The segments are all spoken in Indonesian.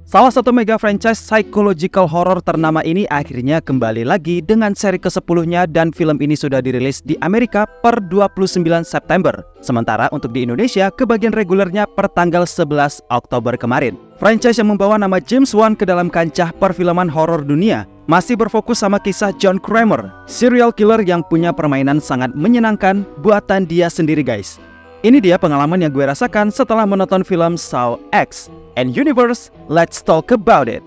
Salah satu mega franchise psychological horror ternama ini akhirnya kembali lagi dengan seri ke-10-nya dan film ini sudah dirilis di Amerika per 29 September. Sementara untuk di Indonesia, kebagian regulernya per tanggal 11 Oktober kemarin. Franchise yang membawa nama James Wan ke dalam kancah perfilman horor dunia masih berfokus sama kisah John Kramer, serial killer yang punya permainan sangat menyenangkan buatan dia sendiri guys. Ini dia pengalaman yang gue rasakan setelah menonton film Saw X and Universe. Let's talk about it.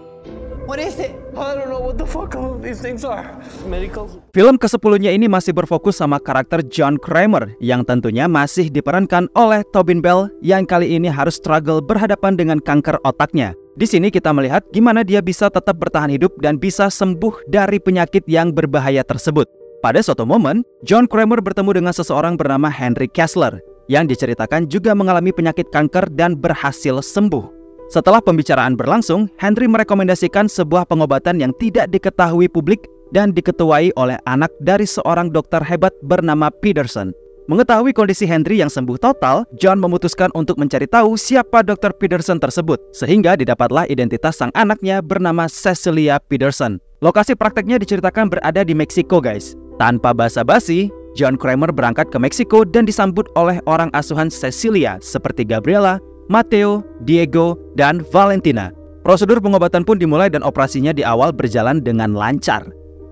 What is it? I don't know what the fuck all these things are. Medical. Film ke-10-nya ini masih berfokus sama karakter John Kramer yang tentunya masih diperankan oleh Tobin Bell yang kali ini harus struggle berhadapan dengan kanker otaknya. Di sini kita melihat gimana dia bisa tetap bertahan hidup dan bisa sembuh dari penyakit yang berbahaya tersebut. Pada suatu momen, John Kramer bertemu dengan seseorang bernama Henry Kessler yang diceritakan juga mengalami penyakit kanker dan berhasil sembuh. Setelah pembicaraan berlangsung, Henry merekomendasikan sebuah pengobatan yang tidak diketahui publik dan diketuai oleh anak dari seorang dokter hebat bernama Peterson. Mengetahui kondisi Henry yang sembuh total, John memutuskan untuk mencari tahu siapa dokter Peterson tersebut, sehingga didapatlah identitas sang anaknya bernama Cecilia Peterson. Lokasi prakteknya diceritakan berada di Meksiko guys. Tanpa basa-basi, John Kramer berangkat ke Meksiko dan disambut oleh orang asuhan Cecilia seperti Gabriela, Mateo, Diego, dan Valentina. Prosedur pengobatan pun dimulai dan operasinya di awal berjalan dengan lancar.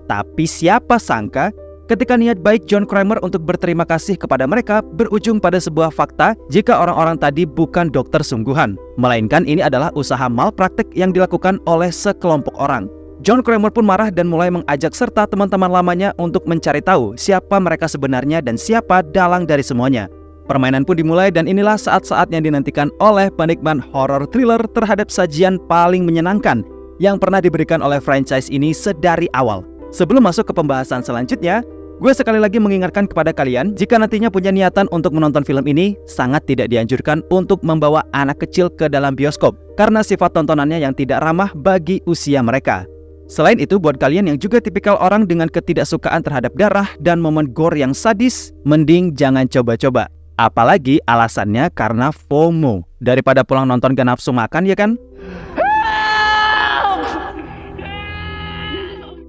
Tapi siapa sangka ketika niat baik John Kramer untuk berterima kasih kepada mereka berujung pada sebuah fakta jika orang-orang tadi bukan dokter sungguhan, melainkan ini adalah usaha malpraktik yang dilakukan oleh sekelompok orang. John Kramer pun marah dan mulai mengajak serta teman-teman lamanya untuk mencari tahu siapa mereka sebenarnya dan siapa dalang dari semuanya. Permainan pun dimulai dan inilah saat-saat yang dinantikan oleh penikmat horror thriller terhadap sajian paling menyenangkan yang pernah diberikan oleh franchise ini sedari awal. Sebelum masuk ke pembahasan selanjutnya, gue sekali lagi mengingatkan kepada kalian jika nantinya punya niatan untuk menonton film ini, sangat tidak dianjurkan untuk membawa anak kecil ke dalam bioskop karena sifat tontonannya yang tidak ramah bagi usia mereka. Selain itu, buat kalian yang juga tipikal orang dengan ketidaksukaan terhadap darah dan momen gore yang sadis, mending jangan coba-coba. Apalagi alasannya karena FOMO. Daripada pulang nonton gak nafsu makan ya kan?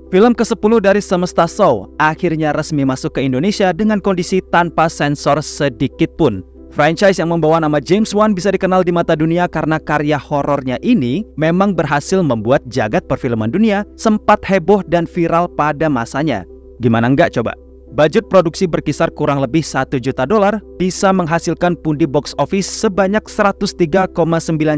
Film ke-10 dari semesta Saw akhirnya resmi masuk ke Indonesia dengan kondisi tanpa sensor sedikit pun. Franchise yang membawa nama James Wan bisa dikenal di mata dunia karena karya horornya ini memang berhasil membuat jagat perfilman dunia sempat heboh dan viral pada masanya. Gimana enggak coba? Budget produksi berkisar kurang lebih $1 juta bisa menghasilkan pundi box office sebanyak 103,9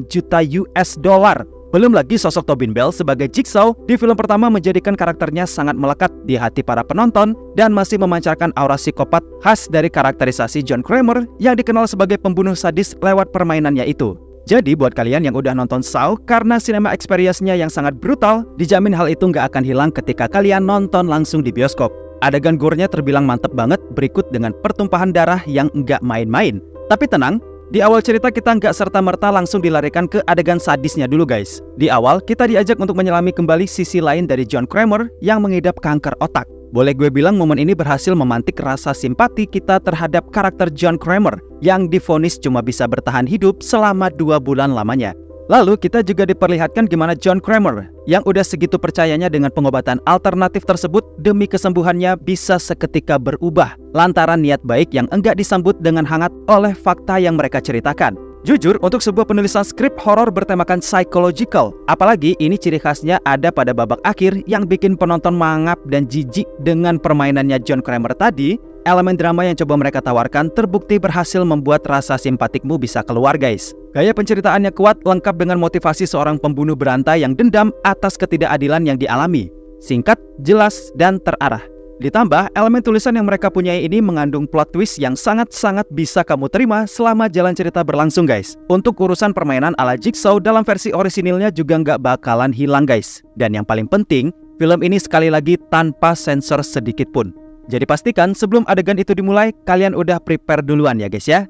juta US dollar. Belum lagi sosok Tobin Bell sebagai Jigsaw di film pertama menjadikan karakternya sangat melekat di hati para penonton dan masih memancarkan aura psikopat khas dari karakterisasi John Kramer yang dikenal sebagai pembunuh sadis lewat permainannya itu. Jadi buat kalian yang udah nonton Saw karena cinema experience-nya yang sangat brutal, dijamin hal itu nggak akan hilang ketika kalian nonton langsung di bioskop. Adegan gore-nya terbilang mantep banget, berikut dengan pertumpahan darah yang nggak main-main. Tapi tenang, di awal cerita kita nggak serta-merta langsung dilarikan ke adegan sadisnya dulu guys. Di awal kita diajak untuk menyelami kembali sisi lain dari John Kramer yang mengidap kanker otak. Boleh gue bilang momen ini berhasil memantik rasa simpati kita terhadap karakter John Kramer yang divonis cuma bisa bertahan hidup selama 2 bulan lamanya. Lalu kita juga diperlihatkan gimana John Kramer yang udah segitu percayanya dengan pengobatan alternatif tersebut demi kesembuhannya bisa seketika berubah lantaran niat baik yang enggak disambut dengan hangat oleh fakta yang mereka ceritakan. Jujur, untuk sebuah penulisan skrip horor bertemakan psychological, apalagi ini ciri khasnya ada pada babak akhir yang bikin penonton mangap dan jijik dengan permainannya John Kramer tadi, elemen drama yang coba mereka tawarkan terbukti berhasil membuat rasa simpatikmu bisa keluar guys. Gaya penceritaannya kuat, lengkap dengan motivasi seorang pembunuh berantai yang dendam atas ketidakadilan yang dialami. Singkat, jelas, dan terarah. Ditambah, elemen tulisan yang mereka punyai ini mengandung plot twist yang sangat-sangat bisa kamu terima selama jalan cerita berlangsung guys. Untuk urusan permainan ala Jigsaw dalam versi orisinilnya juga nggak bakalan hilang guys. Dan yang paling penting, film ini sekali lagi tanpa sensor sedikit pun. Jadi pastikan sebelum adegan itu dimulai, kalian udah prepare duluan ya guys ya.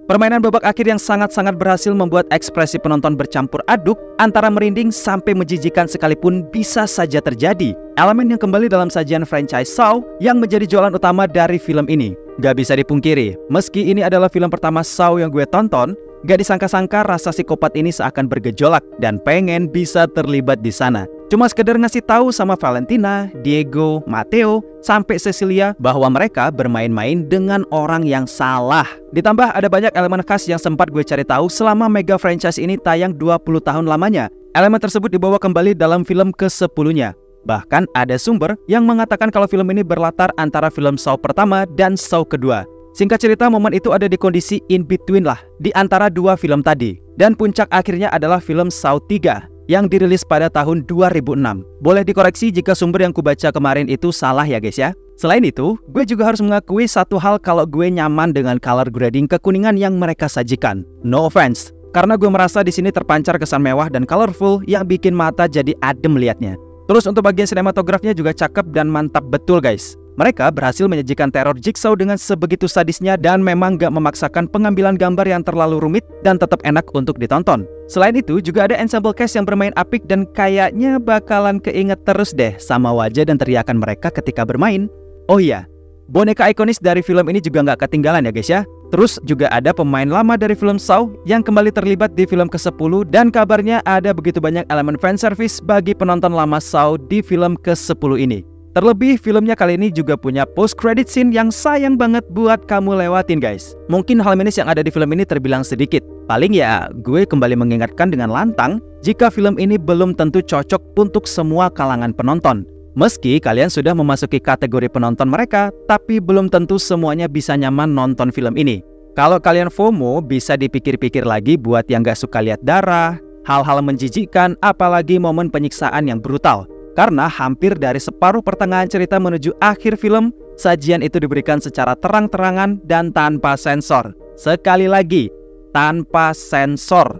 Permainan babak akhir yang sangat-sangat berhasil membuat ekspresi penonton bercampur aduk antara merinding sampai menjijikan sekalipun bisa saja terjadi. Elemen yang kembali dalam sajian franchise Saw yang menjadi jualan utama dari film ini. Gak bisa dipungkiri, meski ini adalah film pertama Saw yang gue tonton, Gak disangka-sangka rasa psikopat ini seakan bergejolak dan pengen bisa terlibat di sana. Cuma sekedar ngasih tahu sama Valentina, Diego, Matteo, sampai Cecilia bahwa mereka bermain-main dengan orang yang salah. Ditambah ada banyak elemen khas yang sempat gue cari tahu selama mega franchise ini tayang 20 tahun lamanya. Elemen tersebut dibawa kembali dalam film ke-10-nya. Bahkan ada sumber yang mengatakan kalau film ini berlatar antara film Saw pertama dan Saw kedua. Singkat cerita, momen itu ada di kondisi in between lah, di antara dua film tadi. Dan puncak akhirnya adalah film Saw 3 yang dirilis pada tahun 2006. Boleh dikoreksi jika sumber yang kubaca kemarin itu salah ya guys ya. Selain itu, gue juga harus mengakui satu hal kalau gue nyaman dengan color grading kekuningan yang mereka sajikan. No offense, karena gue merasa di sini terpancar kesan mewah dan colorful yang bikin mata jadi adem liatnya. Terus untuk bagian sinematografnya juga cakep dan mantap betul guys. Mereka berhasil menyajikan teror Jigsaw dengan sebegitu sadisnya dan memang gak memaksakan pengambilan gambar yang terlalu rumit dan tetap enak untuk ditonton. Selain itu juga ada ensemble cast yang bermain apik dan kayaknya bakalan keinget terus deh sama wajah dan teriakan mereka ketika bermain. Oh iya, boneka ikonis dari film ini juga gak ketinggalan ya guys ya. Terus juga ada pemain lama dari film Saw yang kembali terlibat di film ke-10 dan kabarnya ada begitu banyak elemen fanservice bagi penonton lama Saw di film ke-10 ini. Terlebih filmnya kali ini juga punya post credit scene yang sayang banget buat kamu lewatin guys. Mungkin hal minus yang ada di film ini terbilang sedikit. Paling ya gue kembali mengingatkan dengan lantang jika film ini belum tentu cocok untuk semua kalangan penonton. Meski kalian sudah memasuki kategori penonton mereka, tapi belum tentu semuanya bisa nyaman nonton film ini. Kalau kalian FOMO, bisa dipikir-pikir lagi buat yang gak suka lihat darah, hal-hal menjijikkan, apalagi momen penyiksaan yang brutal. Karena hampir dari separuh pertengahan cerita menuju akhir film, sajian itu diberikan secara terang-terangan dan tanpa sensor. Sekali lagi, tanpa sensor.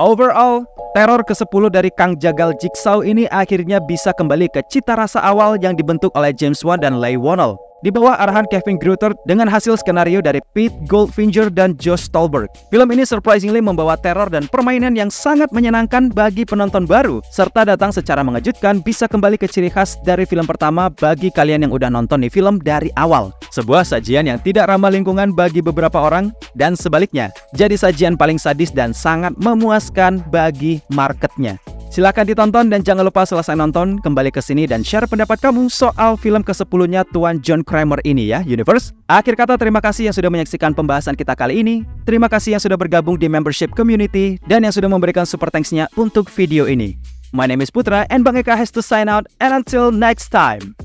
Overall, teror ke-10 dari Kang Jagal Jigsaw ini akhirnya bisa kembali ke cita rasa awal yang dibentuk oleh James Wan dan Leigh Whannell di bawah arahan Kevin Greutert dengan hasil skenario dari Pete Goldfinger dan Josh Stolberg. Film ini surprisingly membawa teror dan permainan yang sangat menyenangkan bagi penonton baru, serta datang secara mengejutkan bisa kembali ke ciri khas dari film pertama bagi kalian yang udah nonton di film dari awal. Sebuah sajian yang tidak ramah lingkungan bagi beberapa orang, dan sebaliknya, jadi sajian paling sadis dan sangat memuaskan bagi marketnya. Silahkan ditonton dan jangan lupa selesai nonton, kembali ke sini dan share pendapat kamu soal film ke-10-nya Tuan John Kramer ini ya, Universe. Akhir kata, terima kasih yang sudah menyaksikan pembahasan kita kali ini. Terima kasih yang sudah bergabung di membership community dan yang sudah memberikan super thanks-nya untuk video ini. My name is Putra and Bang Eka has to sign out and until next time.